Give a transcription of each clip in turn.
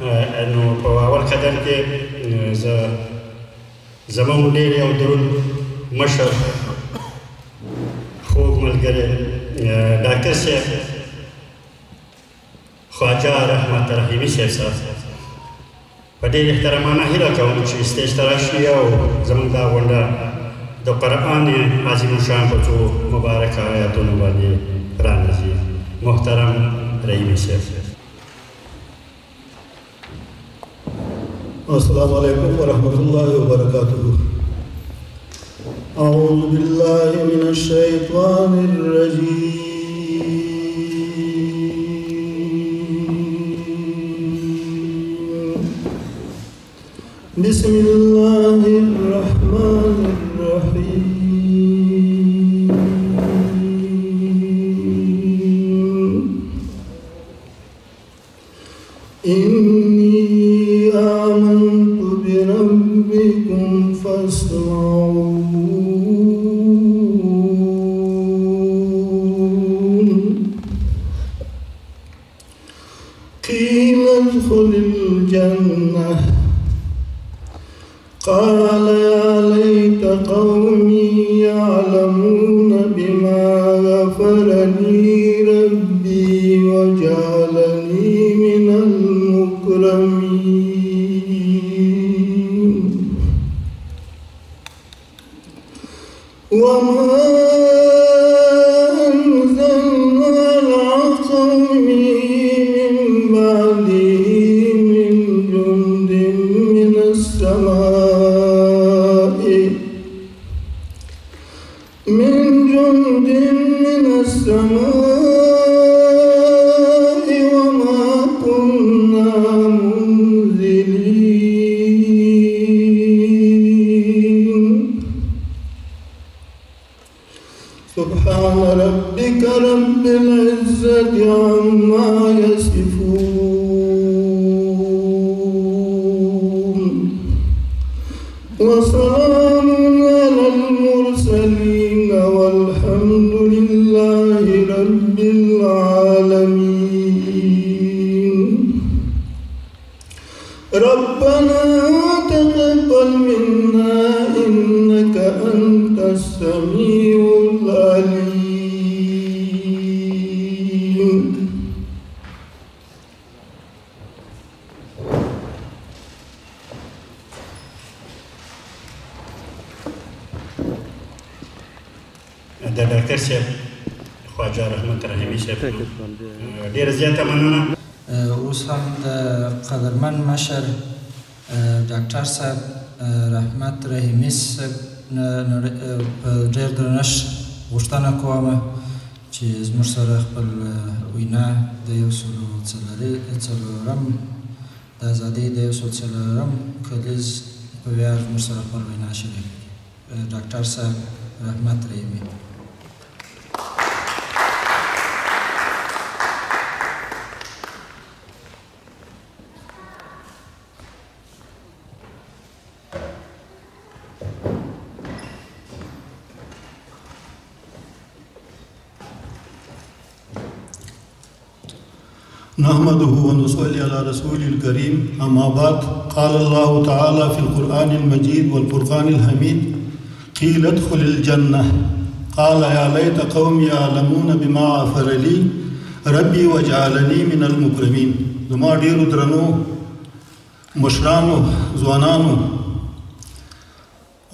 نو په اول قدم کې زه زموږ ډېر یو دروند مشر خوږ ملګری ډاکټر صاحب خواجه رحمت رحیمي صاحب په ډېر احترامانه هیله کوم چې سټیج ته راشي او زموږ دا غونډه د قرآن عظیم الشان په څو مبارک آیاتونو باندې پرانیزي. محترم رحیمي صاحب. السلام علیکم ورحمۃ اللہ وبرکاتہ. اعوذ باللہ من الشیطان الرجیم. بسم اللہ الرحمن الرحیم. قيل ادخل الجنة قال يا ليت قومي يعلمون بما غفر لي ربي وجعلني من المكرمين. وما سبحان ربك رب العزة عما يصفون وسلام على المرسلين والحمد لله رب العالمين. ربنا تقبل منا إنك أنت السميع العليم. د ډاکټر صاحب خواجه رحمت رحیمي صاحب ډېره زیاته مننه. اوس هم د قدرمن مشر ډاکټر صاحب رحمت رحیمي صاحب په ډېر درنښت غوښتنه کوم چې زموږ سره خپل وینا د 104م د ازادۍ د 104م کلیز په ویاړ زموږ سره خپل وینا شریک کړي. ډاکټر صاحب رحمت رحیمي. نحمده ونصلي على رسوله الكريم. أما بعد قال الله تعالى في القرآن المجيد والفرقان الحميد قيل ادخل الجنة قال يا ليت قومي يعلمون بما غفر لي ربي وجعلني من المكرمين. زما ډیرو درنو مشرانو ځوانانو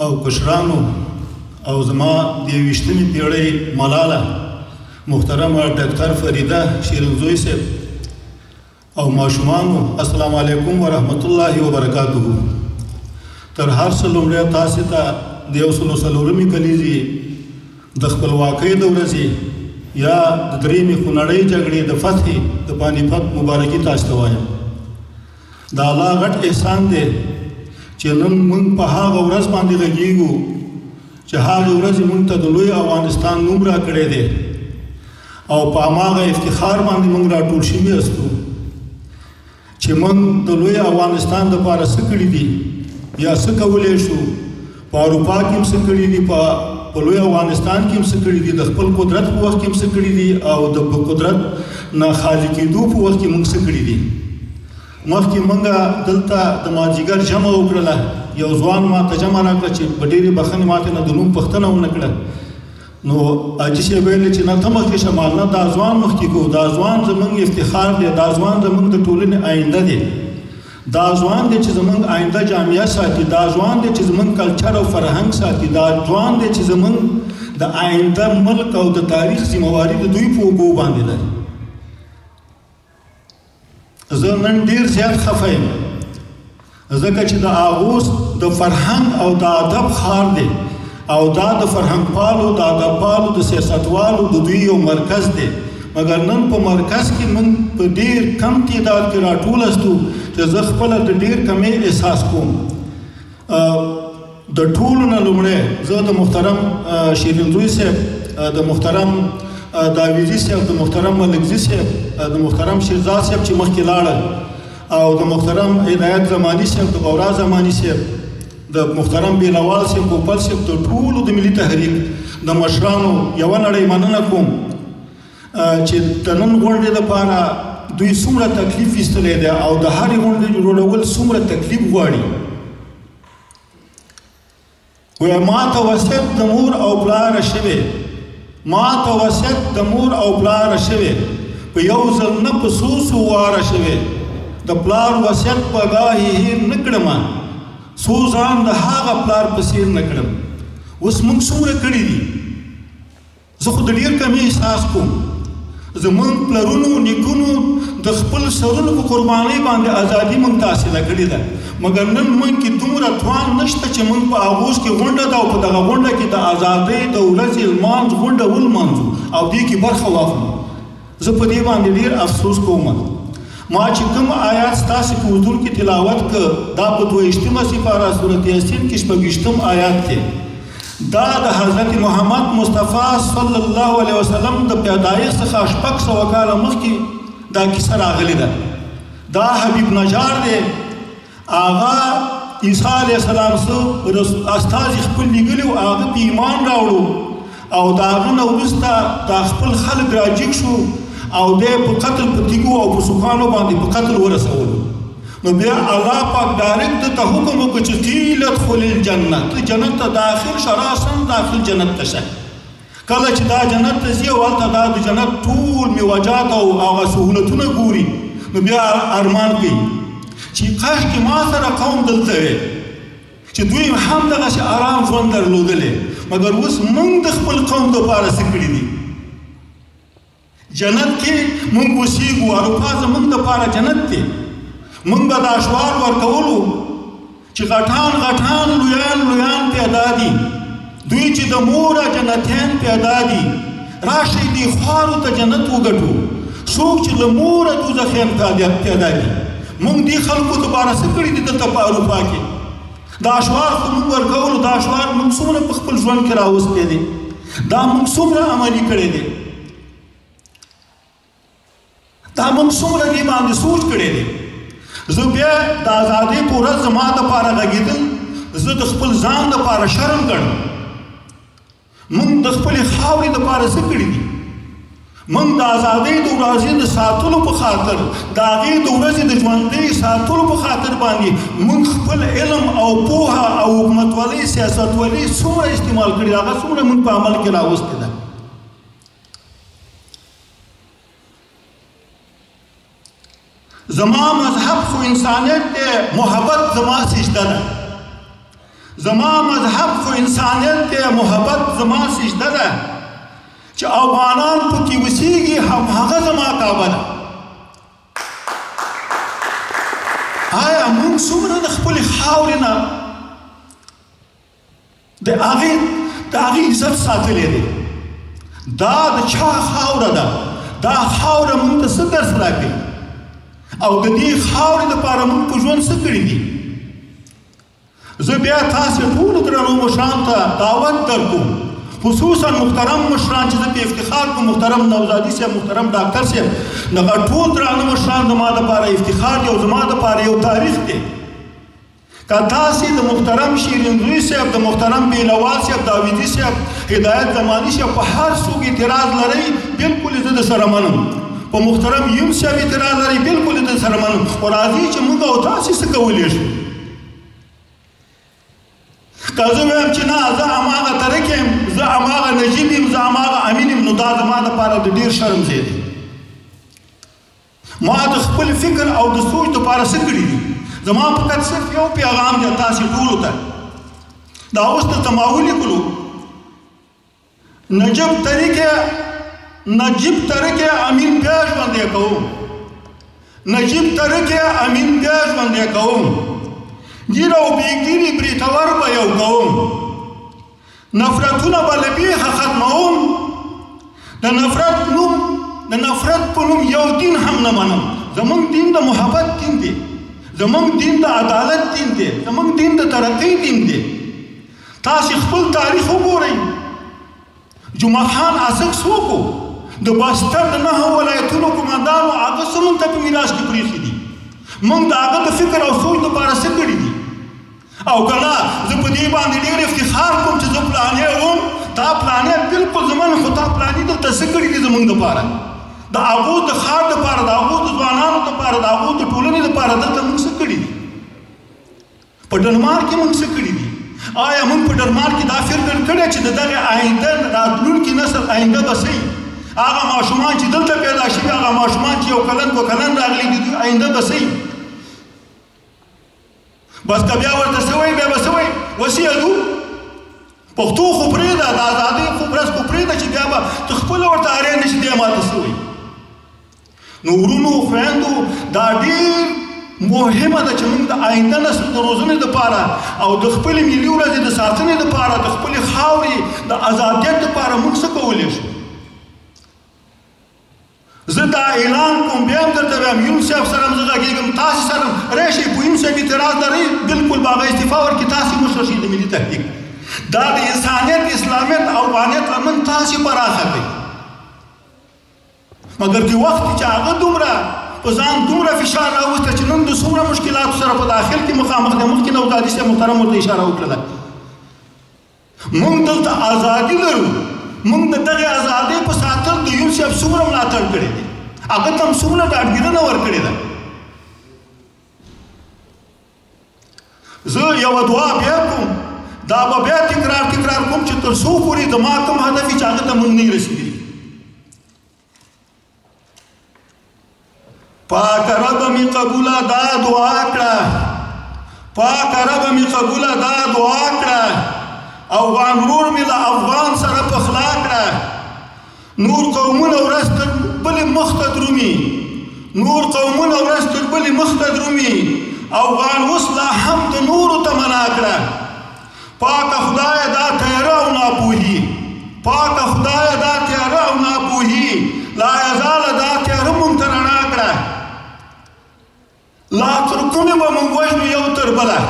او کشرانو او زما د 21مې پیړۍ ملاله محترمه ډاکټر فریده شیرنزوی صاحب او ماشومانو السلام علیکم ورحمت الله وبرکاته. تر هر څه لومړی تاسې ته د 104مې کلیزې د خپلواکۍ د ورځې یا د درېیمې خونړۍ جګړې د فتحې د پانیپت مبارکي تاسو ته وایم. د الله غټ احسان دی چې نن موږ په هغه ورځ باندې غږیږو چې هغه ورځ موږ ته د لوی افغانستان نوم راکړی دی او په هماغه افتخار باندې موږ راټول شوي یاستو چې موږ د لوی افغانستان دپاره څه کړي دي یا څه کولی شو. په اروپا کې هم څه کړي دي، په لوی افغانستان کې هم څه کړي دي، د خپل قدرت په وخت کې هم څه کړي دي او د قدرت نه خالي کېدو په وخت کې موږ څه کړي دي. مخکې مونږ دلته د مازدیګر جمع وکړله یو ځوان ما ته جمع راکړه چې په ډېرې بخښنې ماته نه د نوم پوښتنه ونه کړه نو حاجي صاحب ویل چې نه ته مخکې شه مال نه دا ځوان مخکې کوو دا ځوان زموږ افتخار دی دا ځوان زموږ د ټولنې آینده دی دا ځوان دی چې زموږ آینده جامعه ساتي دا ځوان دی چې زموږ کلچر او فرهنګ ساتي دا ځوان دی چې زموږ د آینده ملک او د تاریخ ذمہواري د دوی په اوږو باندې ده زه نن ډېر زیات خفه یم ځکه چې د اغوس د فرهنګ او د ادب ښار دی او دا د فرهنګ پالو د ادب پالو د سیاستوالو د دوی یو مرکز دی مګر نن په مرکز کې موږ په ډېر کم تعداد کې راټول استو چې زه خپله د ډېر کمې احساس کوم د ټولو نه لومړی زه د محترم شیرینزوی صاحب د محترم داویزي صاحب د محترم ملکزي صاحب د محترم شیرزاد صاحب چې مخکې لاړل او د محترم هدایت زماني صاحب د غورا زماني صاحب د محترم بیلوال صاحب ګوپل صاحب د ټولو د ملي تحریک د مشرانو یوه نړۍ مننه کوم چې د نن غونډې دپاره دوی څومره تکلیف ایستلی دی او د هرې غونډې جوړول څومره تکلیف غواړي وایي ما ته وصیت د مور او پلاره شوی ما ته وصیت د مور او پلاره شوی په یو ځل نه په څو څو واره شوی د پلار وصیت په ګاهې هیر نه کړمه څو ځان د هغه پلار په څېر نه کړم اوس موږ څومره کړي دي زه خو د ډېر کمې احساس کوم زموږ پلرونو نیکونو د خپل سرونو په قربانۍ باندې ازادي موږ ته حاصله کړې ده مګر نن موږ کې دومره توان نشته چې موږ په اغوس کې غونډه ده او په دغه غونډه کې د ازادۍ د ورځې لمانځ غونډه ولمانځو او دې کې برخه واخلو زه په دې باندې ډېر افسوس کوم ما چې کوم آیات ستاسې په حضور کې تلاوت کړ دا په 22مه سپاره سورت یاسین کې 26م آیات دی دا د حضرت محمد مصطفی صلی الله علیه وسلم د پیدایښت څخه 600 کاله مخکې دا کیسه راغلې ده دا حبیب نجار دی هغه عیسی علیه السلام سره استازي خپل لیږلي و هغه په ایمان راوړو او د هغه نه وروسته دا خپل خلک راجګ شو او دی په قتل په تیږو او په سوکانو باندې په قتل ورسولو نو بیا الله پاک ډایرکټ ته حکم وکړ چې قیل ادخل الجنه ته جنت ته داخل شه راسن داخل جنت ته شه کله چې دا جنت ته ځي او هلته دا د جنت ټول میوجات او هغه سهولتونه ګوري نو بیا ارمان کوي چې کاشکې ما سره قوم دلته وی چې دوی هم دغسې ارام ژوند درلودلی مګر اوس موږ د خپل قوم دپاره څه کړي دي جنت کې موږ اوسېږو اروپا زموږ دپاره جنت دی موږ به دا اشوار ورکولو چې غټان غټان لویان لویان پیدا دي دوی چې د موره جنتیان پیدا دي راشئ دې خوارو ته جنت وګټو څوک چې له موره دوزخیان پیدا دي موږ دې خلکو دپاره څه کړي دي دلته په اروپا کې دا اشوار خو موږ ورکولو دا اشوار موږ څومره په خپل ژوند کې راوستی دي دا موږ څومره عملي کړی دی دا موږ څومره دې باندې سوچ کړی دی زه بیا د ازادۍ په ورځ زما دپاره غږېدل زه د خپل ځان دپاره شرم ګڼم موږ د خپلې خاورې دپاره څه کړي دي موږ د ازادۍ د ورځې د ساتلو په خاطر د هغې د ورځې د ژوندۍ ساتلو په خاطر باندې موږ خپل علم او پوهه او حکومتولۍ سیاستولۍ څومره استعمال کړي هغه څومره موږ په عمل کې راوستې ده زما مذهب خو انسانیت دی محبت زما سجده ده زما مذهب خو انسانیت دی محبت زما سجده ده چې افغانان پکې اوسېږي همهغه زما کعبه ده آیا موږ څومره د خپلې خاورې نه د هغې عزت ساتلی دی دا د چا خاوره ده دا خاوره موږ ته څه درس راکوي او د دې خاورې دپاره موږ په ژوند څه کړي دي زه بیا تاسې ټولو درنو مشرانو ته دعوت درکوم خصوصا محترم مشران چې زه په افتخار کوم محترم نوزادي صاحب محترم ډاکټر صاحب دغه ټول درانه مشران زما دپاره افتخار دی او زما دپاره یو تاریخ دی که تاسې د محترم شیرینزوی صاحب د محترم بیلوال صاحب داویدي صاحب هدایت زماني صاحب په هر څوک اعتراض لرئ بلکل زه د سره منم په محترم یم صاحب اعتراض لري بالکل د سره منم او راځي چې موږ او تاسې څه کولی شو که زه وایم چې نه زه هماغه ترک یم زه هماغه نجیب یم زه هماغه امین یم نو دا زما دپاره د ډېر شرم ځای دی ما د خپل فکر او د سوچ دپاره څه کړي دي زما فقط صرف یو پیغام دی تاسې ټولو ته دا اوس درته ما ولیکلو نجیب ترک امین بیا ژوندی کوم نجیب ترک امین بیا ژوندی کوم گیر او بیگیری بریتور به یو کوم نفرتونه به له بیخه ختموم د نفرت په نوم یو دین هم نه منم زمونږ دین د محبت دین دی زمونږ دین د عدالت دین دی زمونږ دین د ترقۍ دین دی تاسې خپل تاریخ وګورئ جمعه خان اسک څوک و د باستر د 9 ولایتونو قومندانو هغه څه موږ ته په میراث کې پرېښي دي موږ د هغه د فکر او سوچ دپاره څه کړي دي او که نه زه په دې باندې ډېر افتخار کوم چې زه پلانې وم دا پلانې بلکل زما نه خو تا پلانې دلته څه کړي دي زموږ دپاره د هغو د ښار دپاره د هغو د ځوانانو دپاره د هغو د ټولنې دپاره دلته موږ څه کړي دي په ډنمارک کې موږ څه کړي دي آیا موږ په ډنمارک کې دا فکر کړی چې د دغې آینده راتلونکي نسل آینده به څه هغه ماشومان چې دلته پیدا شوي هغه ماشومان چې یو کلن 2 کلن راغلي د دوی آینده به څه بس که بیا ورته څه وایي بیا به څه وایي وسیدو پښتو خو پرېږده د ازادۍ خو ورځ خو پرېږده چې بیا به ته خپله ورته اړین نه شي دی ماته څه وایي نو ورونو خویندو دا ډېر مهمه ده چې موږ د آینده نسل د روزنې دپاره او د خپلې ملي ورځې د ساتنې دپاره د خپلې خاورې د ازادیت دپاره موږ څه کولی شو زه دا اعلان کوم بیا هم درته وایم یون صاحب سره هم زه غږېږم تاسې سره راشئ په یون صاحب اعتراض لرئ بلکل به هغه استعفا ورکړي تاسې مشر شئ د ملي تحقیق دا د انسانیت اسلامیت او افغانیت لمن تاسې پراخه کوي مګر د وخت چې هغه دومره په ځان دومره فشار راوسته چې نن د څومره مشکلاتو سره په داخل کې مخامخ دی مخکې نوزادي صاحب محترم ورته اشاره وکړله موږ دلته ازادي لرو موږ د دغې ازادۍ په ساتل د یون صاحب څومره ملاتړ کړی دی هغه ته هم څومره ډاډګیرنه ورکړې ده زه یوه دعا بیا کوم دا به بیا تکرار کوم چې تر څو پورې زما کوم هدف چې هغه ته موږ نه رسېدلي پاک رب می قبوله دا دعا کړه پاک رب می قبوله دا دعا کړه افغان ورور مې له افغان سره پخلا کړه نور قومونه ورځ تر بلې مخ ته درومي نور قومونه ورځ تر بلې مخ ته درومي افغان اوس لا هم د نورو تمنا کړه پاکه خدایه دا تیاره او ناپوهي پاکه خدایه دا تیاره او ناپوهي لا یزاله دا تیاره مونږ ته رڼا کړه لا تر کومې به مونږ وژنو یو تر بله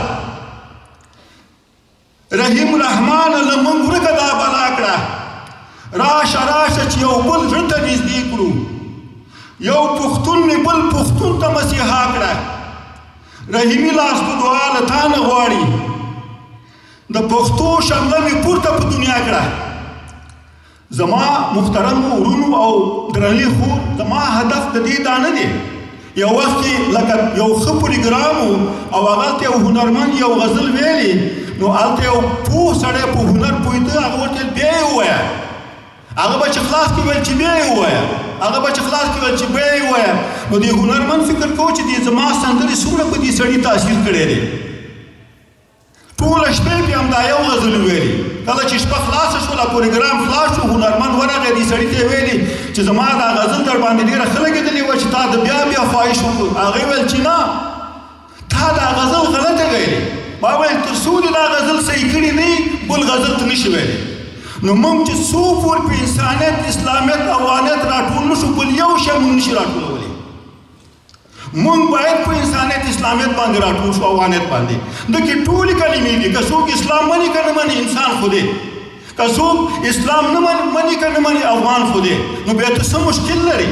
رحیم رحمان له موږ ورکه دا بلا کړه راشه چې یو بل زړه ته نږدې کړو یو پښتون مې بل پښتون ته مسیحا کړه رحیمي لاس په دعا له تا نه غواړي د پښتو شمله مې پورته په دنیا کړه زما محترمو ورونو او درنې خور زما هدف د دې دا نه دی یو وخت کې لکه یو ښه پروګرام او هغلته یو هنرمند یو غزل ویلي نو هلته یو پوه سړی په هنر پوهېده هغه ورته بیا یې ووایه هغه به چې خلاص کړي ویل چې بیا یې ووایه هغه به چې خلاص کړي ویل چې بیا یې ووایه نو دې هنرمند فکر کوو چې دې زما سندرې څومره په دې سړي تاثیر کړی دی ټوله شپې پې همدا یو غزل ویلي کله چې شپه خلاصه شوله پروګرام خلاص شو هنرمند ورغی دې سړي ته یې ویلي چې زما دا غزل در باندې ډېره ښه لګېدلې وه چې تا د بیا خواهش وکړو هغې ویل چې نه تا دا غزل غلطه ویلې ما ویل تر څو دې دا غزل صحیح کړي نه بل غزل ته نشي ویلی نو موږ چې څو پورې په انسانیت اسلامیت افغانیت راټول نه شو بل یو شی موږ نشي راټولولی موږ باید په انسانیت اسلامیت باندې راټول شو افغانیت باندې دکې ټولې کلمې دي که څوک اسلام مني که نه مني انسان خو دی که څوک اسلام نه مني که نه مني افغان خو دی نو بیا ته څه مشکل لري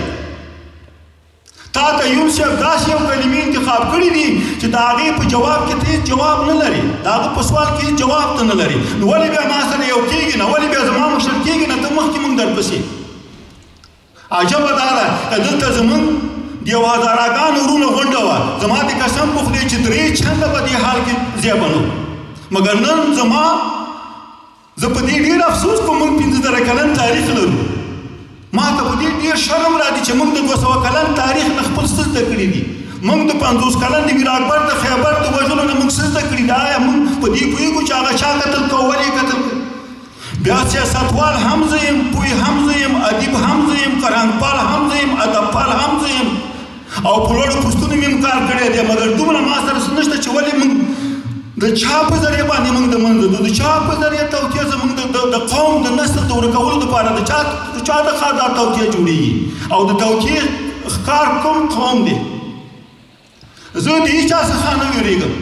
تا ته یون صاحب داسې یو کلمې انتخاب کړي دي چې د هغې په جواب کې ته جواب نه لري د هغه په سوال کې جواب ته نه لري نو ولې بیا ما سره یو کېږي نه ولې بیا زما مشر کېږي نه ته مخکې موږ درپسې عجبه دا ده که دلته زموږ د یو هزاراګانو وروڼه غونډه وه زما د قسم په خدای چې 3 چنده په دې حال کې ځای به نه مګر نن زما زه په دې ډېر افسوس کوم موږ 15 کلن تاریخ لرو ما ته په دې ډېر شرم راځي چې موږ د 200 کلن تاریخ نه خپل څه زده کړي دي موږ د 50 کلن د میر اکبر د خیبر د وژلو نه موږ څه زده کړي دي آیا موږ په دې پوهېږو چې هغه چا قتل کړه ولې قتل کړه بیا سیاستوال هم زه یم پوه هم زه یم ادیب هم زه یم فرهنګپال هم زه یم ادبپال هم زه یم او په لوړو پوستونو مې هم کار کړی دی مګر دومره ما سره څه نشته چې ولې موږ د چا په ذریعه باندې موږ د منځه د چا په ذریعه توطیه زموږ د قوم د نسل د ورکولو دپاره د چا د ښار دا توطیه جوړېږي او د توطیې ښکار کوم قوم دی زه د هېچا څخه نه وېرېږم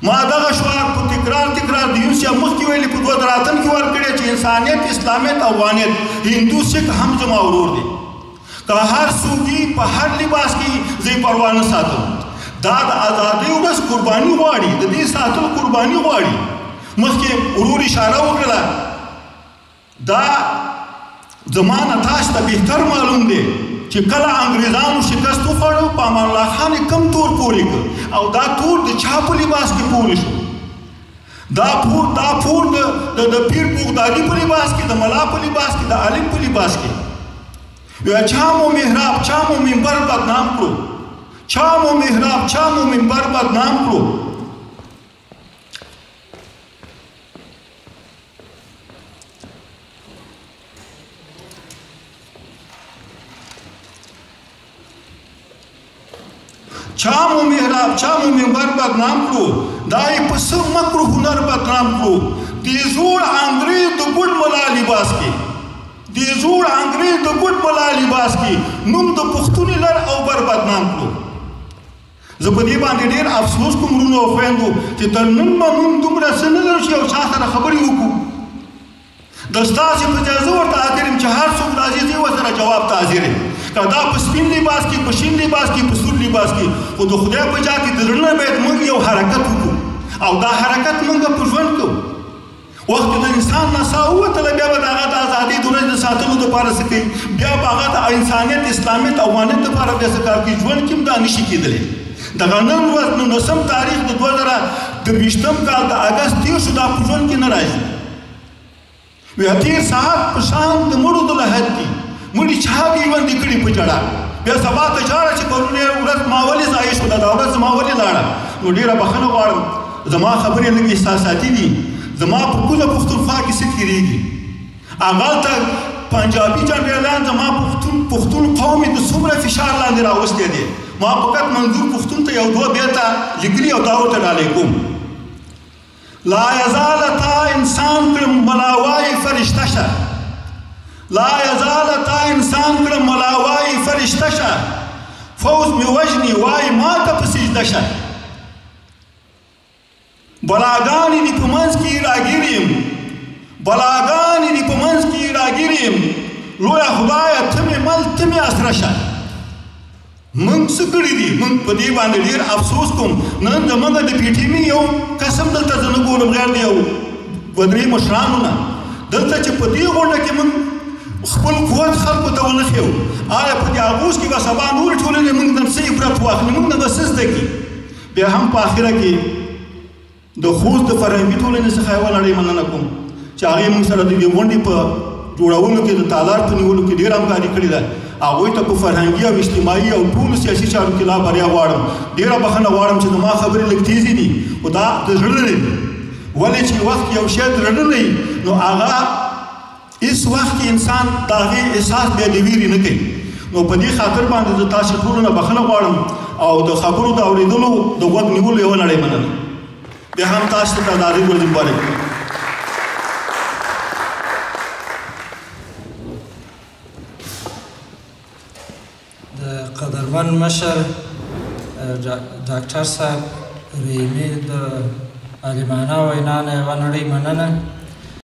ما دغه شعار په تکرار د یونس یا مخکې ویلي په 2008 کې ورکړی چې انسانیت اسلامیت افغانیت هندو سکھ هم زما ورور دی که هر څوک په هر لباس کې زه یې پروا نه ساتم دا د ازادۍ ورځ قرباني غواړي د دې ساتل قرباني غواړي مخکې ورور اشاره وکړله دا زما نه تاسو ته بهتر معلوم دی چې کله انګریزانو شکست وخوړو په امان الله خان یې کم تور پورې کړ او دا تور د چا په لباس کې پورې شو دا پور د پیر بغدادي په لباس کې د ملا په لباس کې د عالم په لباس کې یا چا مو محراب چا مو منبر بدنام کړو چا مو محراب چا مو منبر بدنام کړو چا مو محراب چا مو منبر بدنام کړو دا یې په څه مکرو هنر بدنام کړو دې زوړ انګریز د ګوډ ملا لباس کې دې زوړ انګریز د ګوډ ملا لباس کې نوم د پښتون لر او بر بدنام کړو زه په دې باندې ډېر افسوس کوم وروڼو او خویندو چې تر نن به موږ دومره څه نه لرو چې یو چا سره خبرې وکړو د ستاسې په ځای زه ورته حاضر یم چې هر څوک راځي زه ورسره جواب ته حاضر یم که دا په سپین لباس کې په شین لباس کې په سور لباس کې خو د خدای په جا کې د زړه نه باید موږ یو حرکت وکړو او دا حرکت موږ په ژوند کوو وخت د انسان نه ساه ووتله بیا به د هغه د ازادۍ د ورځې د ساتلو دپاره څه کوي بیا به هغه د انسانیت اسلامیت افغانیت دپاره بیا څه کار کوي ژوند کې هم دا نشي کېدلی دغه نن ورځ 19 تاریخ د 2023 کال د اګست 30 شو دا په ژوند کې نه راځي بیا تېر ساعت په شان د مړو د لحد دي مړي چا دې ژوندي کړي په جړه بیا سبا ته ژاړه چې پرون ورځ ما ولې ضایع شوله دا ورځ زما ولې لاړه نو ډېره بښنه غواړم زما خبرې لږ احساساتي دي زما په کوزه پښتونخوا کې څه تېرېږي همالته پنجابي جنرالان زما پښتون قوم یې د څومره فشار لاندې راوستی دی ما فقط منظور پښتون ته یو دوه بیته لیکلي او دا ورته ډالۍ کوم لا یزال تا انسان کړم ملاوای فرشته شه لا یزال تا انسان کړم ملاوای فرشته شه فوز مې وژني وای ما ته په سجده شه بلاګانې دې په منځ کې راګیر یم بلاګانې دې په منځ کې راګیر یم لویه خدایه ته مې مل ته مې اسره شه موږ څه کړي دي موږ په دې باندې ډېر افسوس کوم نن زموږ د پی ټي مي یو قسم دلته زه نه ګورم غیر د یو 2-3 مشرانو نه دلته چې په دې غونډه کې موږ خپل قوت خلکو ته ونه ښیو آیا په دې اغوز کې به سبا نورې ټولنې موږ نه څه عبرت واخلي موږ نه به څه زده کړي بیا هم په آخره کې د خوست د فرهنګي ټولنې څخه یوه نړۍ مننه کوم چې هغې موږ سره د دې غونډې په جوړولو کې د تالار په نیولو کې ډېره همکاري کړې ده هغوی ته په فرهنګي او اجتماعي او ټولو سیاسي چارو کې لا بریا غواړم ډېره بښنه غواړم چې زما خبرې لږ تیزې دي خو دا د زړه نه دي ولې چې وخت یو شی د زړه نه نو هغه هېڅ وخت کې انسان د هغې احساس بیا د ویرې نه کوي نو په دې خاطر باندې زه تاسو ټولو نه بښنه غواړم او د خبرو د اورېدلو د غوږ نیولو یوه نړۍ مننه بیا هم تاسو ته د ازادۍ ورځې مبارک قدرمن مشر ډاکټر صاحب رحیمي د عالمانه وینا نه یوه نړۍ مننه